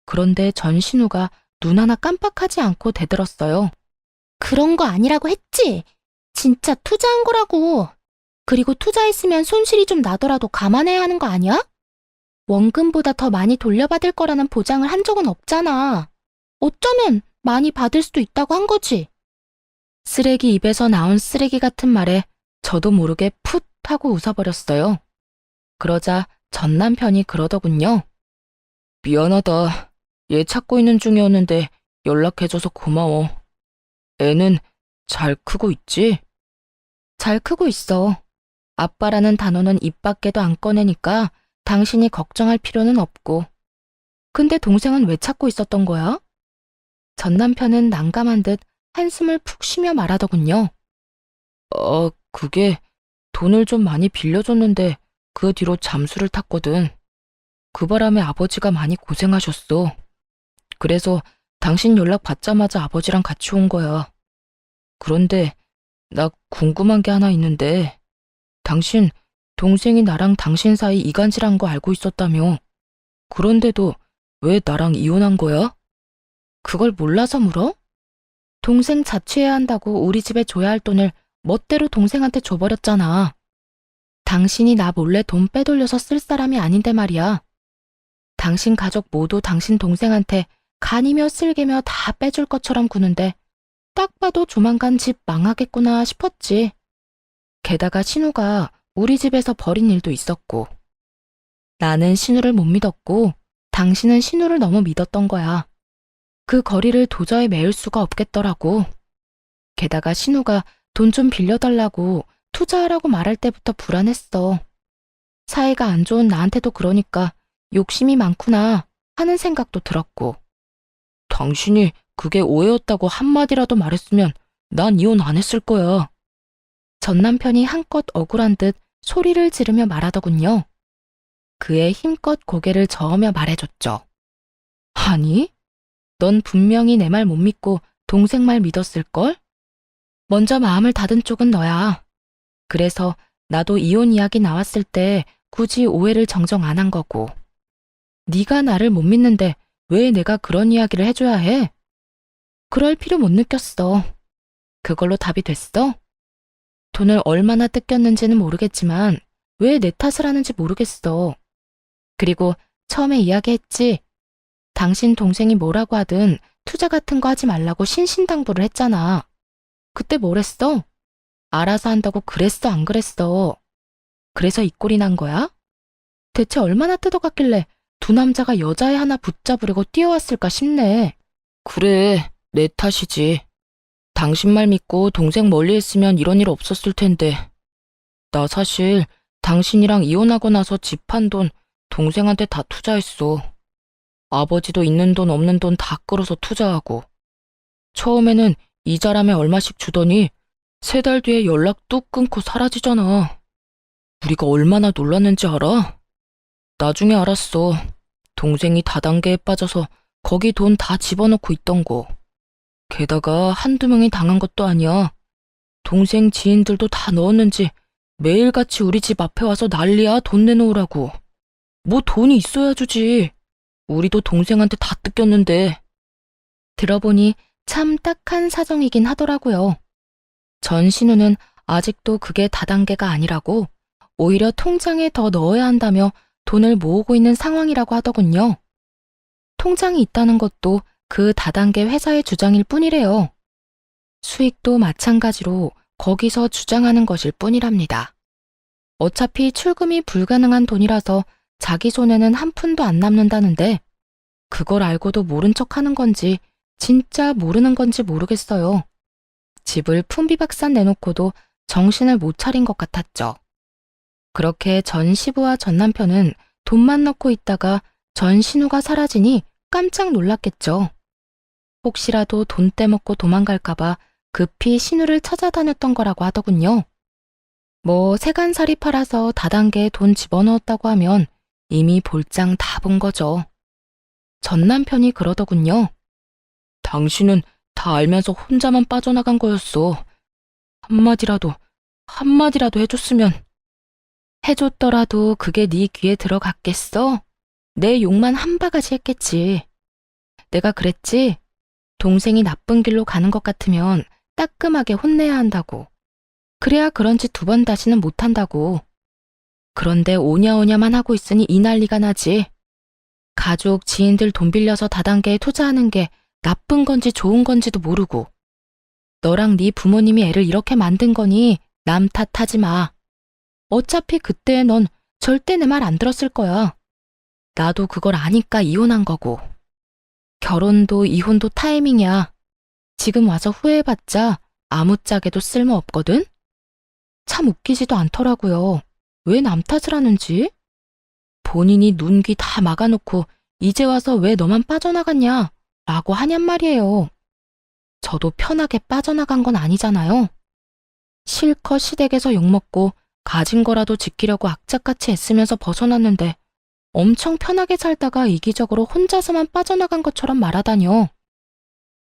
그런데 전 신우가 눈 하나 깜빡하지 않고 대들었어요. 그런 거 아니라고 했지? 진짜 투자한 거라고. 그리고 투자했으면 손실이 좀 나더라도 감안해야 하는 거 아니야? 원금보다 더 많이 돌려받을 거라는 보장을 한 적은 없잖아. 어쩌면 많이 받을 수도 있다고 한 거지. 쓰레기 입에서 나온 쓰레기 같은 말에 저도 모르게 풋 하고 웃어버렸어요. 그러자 전 남편이 그러더군요. 미안하다. 얘 찾고 있는 중이었는데 연락해줘서 고마워. 애는 잘 크고 있지? 잘 크고 있어. 아빠라는 단어는 입 밖에도 안 꺼내니까 당신이 걱정할 필요는 없고. 근데 동생은 왜 찾고 있었던 거야? 전 남편은 난감한 듯 한숨을 푹 쉬며 말하더군요. 그게 돈을 좀 많이 빌려줬는데 그 뒤로 잠수를 탔거든. 그 바람에 아버지가 많이 고생하셨어. 그래서 당신 연락 받자마자 아버지랑 같이 온 거야. 그런데 나 궁금한 게 하나 있는데 당신 동생이 나랑 당신 사이 이간질한 거 알고 있었다며. 그런데도 왜 나랑 이혼한 거야? 그걸 몰라서 물어? 동생 자취해야 한다고 우리 집에 줘야 할 돈을 멋대로 동생한테 줘버렸잖아. 당신이 나 몰래 돈 빼돌려서 쓸 사람이 아닌데 말이야. 당신 가족 모두 당신 동생한테 간이며 쓸개며 다 빼줄 것처럼 구는데 딱 봐도 조만간 집 망하겠구나 싶었지. 게다가 신우가 우리 집에서 벌인 일도 있었고. 나는 신우를 못 믿었고 당신은 신우를 너무 믿었던 거야. 그 거리를 도저히 메울 수가 없겠더라고. 게다가 신우가 돈 좀 빌려달라고 투자하라고 말할 때부터 불안했어. 사이가 안 좋은 나한테도 그러니까 욕심이 많구나 하는 생각도 들었고, 당신이 그게 오해였다고 한마디라도 말했으면 난 이혼 안 했을 거야. 전 남편이 한껏 억울한 듯 소리를 지르며 말하더군요. 그의 힘껏 고개를 저으며 말해줬죠. 아니, 넌 분명히 내 말 못 믿고 동생 말 믿었을걸? 먼저 마음을 닫은 쪽은 너야. 그래서 나도 이혼 이야기 나왔을 때 굳이 오해를 정정 안 한 거고. 네가 나를 못 믿는데 왜 내가 그런 이야기를 해줘야 해? 그럴 필요 못 느꼈어. 그걸로 답이 됐어? 돈을 얼마나 뜯겼는지는 모르겠지만 왜 내 탓을 하는지 모르겠어. 그리고 처음에 이야기했지. 당신 동생이 뭐라고 하든 투자 같은 거 하지 말라고 신신당부를 했잖아. 그때 뭘 했어? 알아서 한다고 그랬어, 안 그랬어? 그래서 이 꼴이 난 거야? 대체 얼마나 뜯어갔길래 두 남자가 여자애 하나 붙잡으려고 뛰어왔을까 싶네. 그래, 내 탓이지. 당신 말 믿고 동생 멀리 했으면 이런 일 없었을 텐데. 나 사실 당신이랑 이혼하고 나서 집 한 돈 동생한테 다 투자했어. 아버지도 있는 돈 없는 돈 다 끌어서 투자하고. 처음에는 이자람에 얼마씩 주더니 3달 뒤에 연락 뚝 끊고 사라지잖아. 우리가 얼마나 놀랐는지 알아? 나중에 알았어. 동생이 다단계에 빠져서 거기 돈 다 집어넣고 있던 거. 게다가 한두 명이 당한 것도 아니야. 동생 지인들도 다 넣었는지 매일같이 우리 집 앞에 와서 난리야, 돈 내놓으라고. 뭐 돈이 있어야 주지. 우리도 동생한테 다 뜯겼는데. 들어보니 참 딱한 사정이긴 하더라고요. 전신우는 아직도 그게 다단계가 아니라고 오히려 통장에 더 넣어야 한다며 돈을 모으고 있는 상황이라고 하더군요. 통장이 있다는 것도 그 다단계 회사의 주장일 뿐이래요. 수익도 마찬가지로 거기서 주장하는 것일 뿐이랍니다. 어차피 출금이 불가능한 돈이라서 자기 손에는 한 푼도 안 남는다는데 그걸 알고도 모른 척 하는 건지 진짜 모르는 건지 모르겠어요. 집을 풍비박산 내놓고도 정신을 못 차린 것 같았죠. 그렇게 전 시부와 전 남편은 돈만 넣고 있다가 전 신우가 사라지니 깜짝 놀랐겠죠. 혹시라도 돈 떼먹고 도망갈까봐 급히 신우를 찾아다녔던 거라고 하더군요. 뭐 세간살이 팔아서 다단계에 돈 집어넣었다고 하면 이미 볼장 다 본 거죠. 전 남편이 그러더군요. 당신은 다 알면서 혼자만 빠져나간 거였어. 한마디라도 해줬으면. 해줬더라도 그게 네 귀에 들어갔겠어? 내 욕만 한 바가지 했겠지. 내가 그랬지? 동생이 나쁜 길로 가는 것 같으면 따끔하게 혼내야 한다고. 그래야 그런 짓 2번 다시는 못한다고. 그런데 오냐오냐만 하고 있으니 이 난리가 나지. 가족, 지인들 돈 빌려서 다단계에 투자하는 게 나쁜 건지 좋은 건지도 모르고. 너랑 네 부모님이 애를 이렇게 만든 거니 남 탓하지 마. 어차피 그때 넌 절대 내 말 안 들었을 거야. 나도 그걸 아니까 이혼한 거고. 결혼도 이혼도 타이밍이야. 지금 와서 후회해봤자 아무짝에도 쓸모없거든? 참 웃기지도 않더라고요. 왜 남 탓을 하는지? 본인이 눈, 귀 다 막아놓고 이제 와서 왜 너만 빠져나갔냐? 라고 하냔 말이에요. 저도 편하게 빠져나간 건 아니잖아요. 실컷 시댁에서 욕먹고 가진 거라도 지키려고 악착같이 애쓰면서 벗어났는데 엄청 편하게 살다가 이기적으로 혼자서만 빠져나간 것처럼 말하다뇨.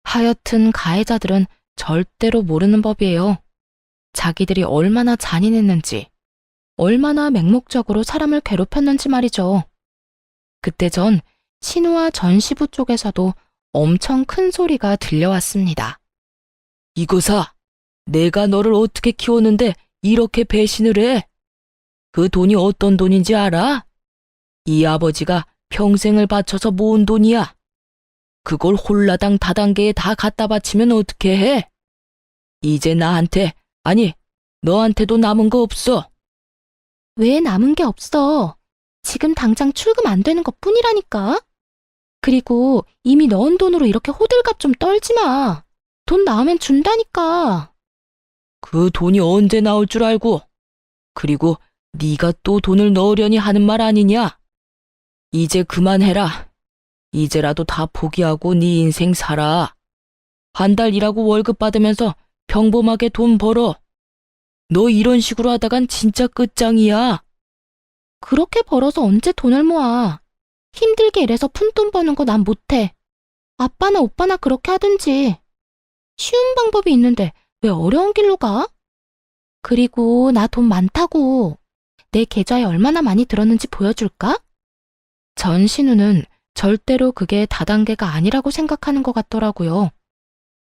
하여튼 가해자들은 절대로 모르는 법이에요. 자기들이 얼마나 잔인했는지, 얼마나 맹목적으로 사람을 괴롭혔는지 말이죠. 그때 전 신우와 전 시부 쪽에서도 엄청 큰 소리가 들려왔습니다. 이거사, 내가 너를 어떻게 키웠는데 이렇게 배신을 해? 그 돈이 어떤 돈인지 알아? 이 아버지가 평생을 바쳐서 모은 돈이야. 그걸 홀라당 다단계에 다 갖다 바치면 어떻게 해? 이제 나한테, 아니, 너한테도 남은 거 없어. 왜 남은 게 없어? 지금 당장 출금 안 되는 것 뿐이라니까. 그리고 이미 넣은 돈으로 이렇게 호들갑 좀 떨지 마. 돈 나오면 준다니까. 그 돈이 언제 나올 줄 알고. 그리고 네가 또 돈을 넣으려니 하는 말 아니냐? 이제 그만해라. 이제라도 다 포기하고 네 인생 살아. 한 달 일하고 월급 받으면서 평범하게 돈 벌어. 너 이런 식으로 하다간 진짜 끝장이야. 그렇게 벌어서 언제 돈을 모아. 힘들게 일해서 푼돈 버는 거 난 못해. 아빠나 오빠나 그렇게 하든지. 쉬운 방법이 있는데 왜 어려운 길로 가? 그리고 나 돈 많다고. 내 계좌에 얼마나 많이 들었는지 보여줄까? 전신우는 절대로 그게 다단계가 아니라고 생각하는 것 같더라고요.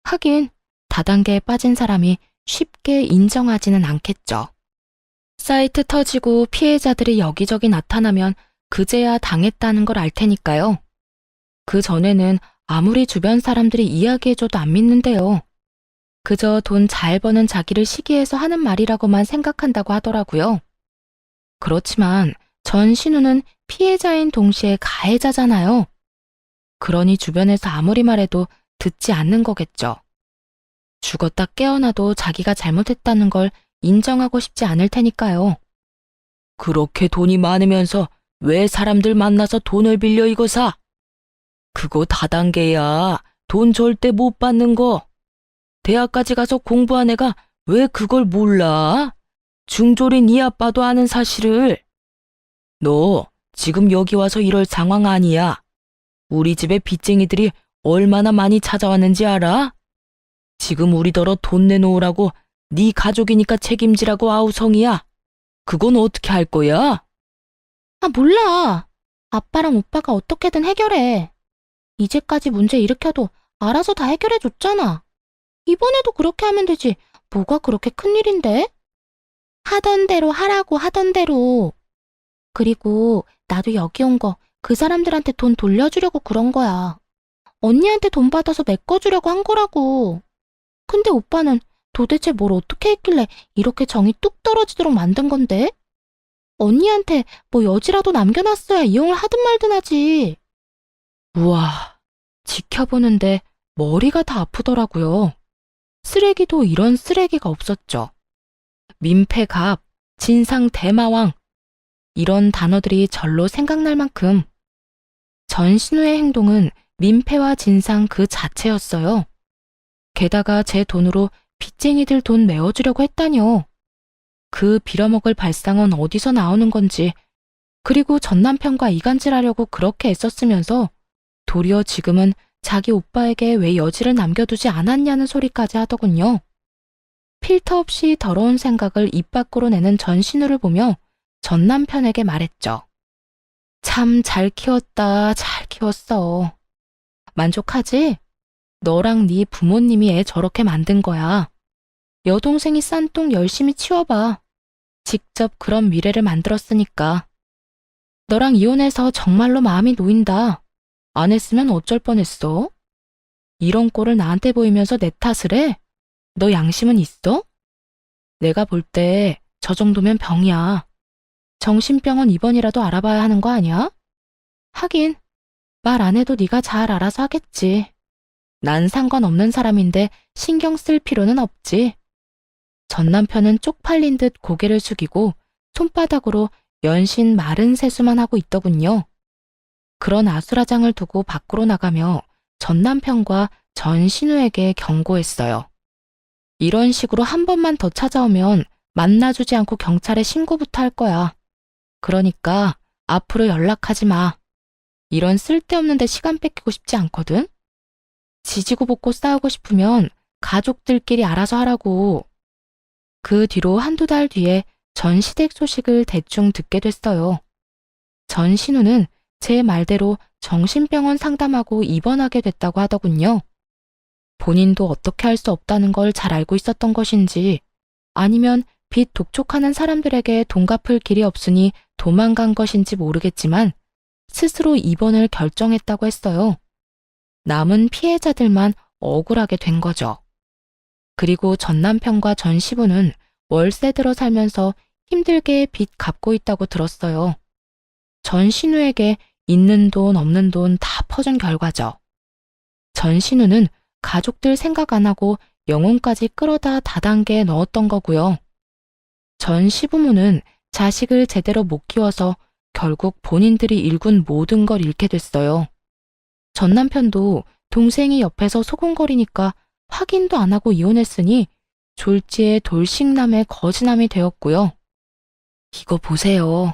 하긴 다단계에 빠진 사람이 쉽게 인정하지는 않겠죠. 사이트 터지고 피해자들이 여기저기 나타나면 그제야 당했다는 걸 알 테니까요. 그 전에는 아무리 주변 사람들이 이야기해줘도 안 믿는데요. 그저 돈 잘 버는 자기를 시기해서 하는 말이라고만 생각한다고 하더라고요. 그렇지만 전신우는 피해자인 동시에 가해자잖아요. 그러니 주변에서 아무리 말해도 듣지 않는 거겠죠. 죽었다 깨어나도 자기가 잘못했다는 걸 인정하고 싶지 않을 테니까요. 그렇게 돈이 많으면서 왜 사람들 만나서 돈을 빌려 이거 사? 그거 다단계야. 돈 절대 못 받는 거. 대학까지 가서 공부한 애가 왜 그걸 몰라? 중졸인 네 아빠도 아는 사실을. 너 지금 여기 와서 이럴 상황 아니야. 우리 집에 빚쟁이들이 얼마나 많이 찾아왔는지 알아? 지금 우리더러 돈 내놓으라고 네 가족이니까 책임지라고 아우성이야. 그건 어떻게 할 거야? 아, 몰라. 아빠랑 오빠가 어떻게든 해결해. 이제까지 문제 일으켜도 알아서 다 해결해줬잖아. 이번에도 그렇게 하면 되지. 뭐가 그렇게 큰일인데? 하던 대로 하라고 하던 대로. 그리고 나도 여기 온 거 그 사람들한테 돈 돌려주려고 그런 거야. 언니한테 돈 받아서 메꿔주려고 한 거라고. 근데 오빠는 도대체 뭘 어떻게 했길래 이렇게 정이 뚝 떨어지도록 만든 건데? 언니한테 뭐 여지라도 남겨놨어야 이용을 하든 말든 하지. 우와, 지켜보는데 머리가 다 아프더라고요. 쓰레기도 이런 쓰레기가 없었죠. 민폐갑, 진상 대마왕, 이런 단어들이 절로 생각날 만큼 전신우의 행동은 민폐와 진상 그 자체였어요. 게다가 제 돈으로 빚쟁이들 돈 메워주려고 했다뇨. 그 빌어먹을 발상은 어디서 나오는 건지, 그리고 전남편과 이간질하려고 그렇게 애썼으면서 도리어 지금은 자기 오빠에게 왜 여지를 남겨두지 않았냐는 소리까지 하더군요. 필터 없이 더러운 생각을 입 밖으로 내는 전신우를 보며 전남편에게 말했죠. 참 잘 키웠다, 잘 키웠어. 만족하지? 너랑 네 부모님이 애 저렇게 만든 거야. 여동생이 싼 똥 열심히 치워봐. 직접 그런 미래를 만들었으니까. 너랑 이혼해서 정말로 마음이 놓인다. 안 했으면 어쩔 뻔했어? 이런 꼴을 나한테 보이면서 내 탓을 해? 너 양심은 있어? 내가 볼 때 저 정도면 병이야. 정신병원 입원이라도 알아봐야 하는 거 아니야? 하긴 말 안 해도 네가 잘 알아서 하겠지. 난 상관없는 사람인데 신경 쓸 필요는 없지. 전 남편은 쪽팔린 듯 고개를 숙이고 손바닥으로 연신 마른 세수만 하고 있더군요. 그런 아수라장을 두고 밖으로 나가며 전 남편과 전 신우에게 경고했어요. 이런 식으로 한 번만 더 찾아오면 만나주지 않고 경찰에 신고부터 할 거야. 그러니까 앞으로 연락하지 마. 이런 쓸데없는 데 시간 뺏기고 싶지 않거든. 지지고 볶고 싸우고 싶으면 가족들끼리 알아서 하라고. 그 뒤로 한두 달 뒤에 전 시댁 소식을 대충 듣게 됐어요. 전 신우는 제 말대로 정신병원 상담하고 입원하게 됐다고 하더군요. 본인도 어떻게 할 수 없다는 걸 잘 알고 있었던 것인지, 아니면 빚 독촉하는 사람들에게 돈 갚을 길이 없으니 도망간 것인지 모르겠지만 스스로 입원을 결정했다고 했어요. 남은 피해자들만 억울하게 된 거죠. 그리고 전 남편과 전 시부는 월세 들어 살면서 힘들게 빚 갚고 있다고 들었어요. 전 신우에게 있는 돈 없는 돈 다 퍼준 결과죠. 전 신우는 가족들 생각 안 하고 영혼까지 끌어다 다단계에 넣었던 거고요. 전 시부모는 자식을 제대로 못 키워서 결국 본인들이 일군 모든 걸 잃게 됐어요. 전 남편도 동생이 옆에서 소곤거리니까 확인도 안 하고 이혼했으니 졸지에 돌싱남의 거지남이 되었고요. 이거 보세요.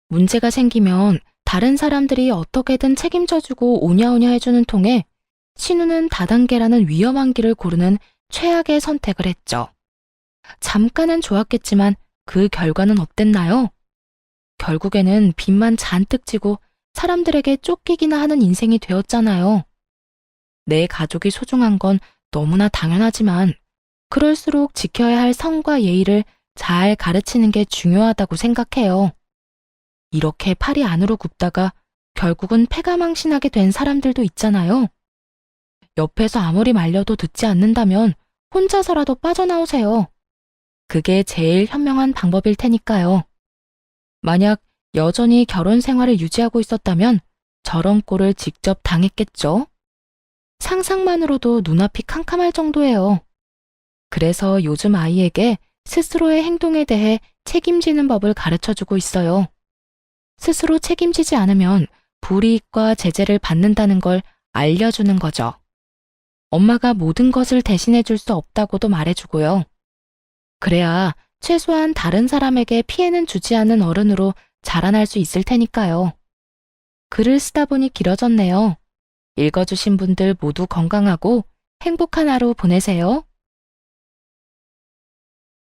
문제가 생기면 다른 사람들이 어떻게든 책임져주고 오냐오냐 해주는 통에 신우는 다단계라는 위험한 길을 고르는 최악의 선택을 했죠. 잠깐은 좋았겠지만 그 결과는 어땠나요? 결국에는 빚만 잔뜩 지고 사람들에게 쫓기기나 하는 인생이 되었잖아요. 내 가족이 소중한 건 너무나 당연하지만 그럴수록 지켜야 할 성과 예의를 잘 가르치는 게 중요하다고 생각해요. 이렇게 팔이 안으로 굽다가 결국은 패가망신하게 된 사람들도 있잖아요. 옆에서 아무리 말려도 듣지 않는다면 혼자서라도 빠져나오세요. 그게 제일 현명한 방법일 테니까요. 만약 여전히 결혼 생활을 유지하고 있었다면 저런 꼴을 직접 당했겠죠? 상상만으로도 눈앞이 캄캄할 정도예요. 그래서 요즘 아이에게 스스로의 행동에 대해 책임지는 법을 가르쳐주고 있어요. 스스로 책임지지 않으면 불이익과 제재를 받는다는 걸 알려주는 거죠. 엄마가 모든 것을 대신해 줄 수 없다고도 말해주고요. 그래야 최소한 다른 사람에게 피해는 주지 않는 어른으로 자라날 수 있을 테니까요. 글을 쓰다 보니 길어졌네요. 읽어주신 분들 모두 건강하고 행복한 하루 보내세요.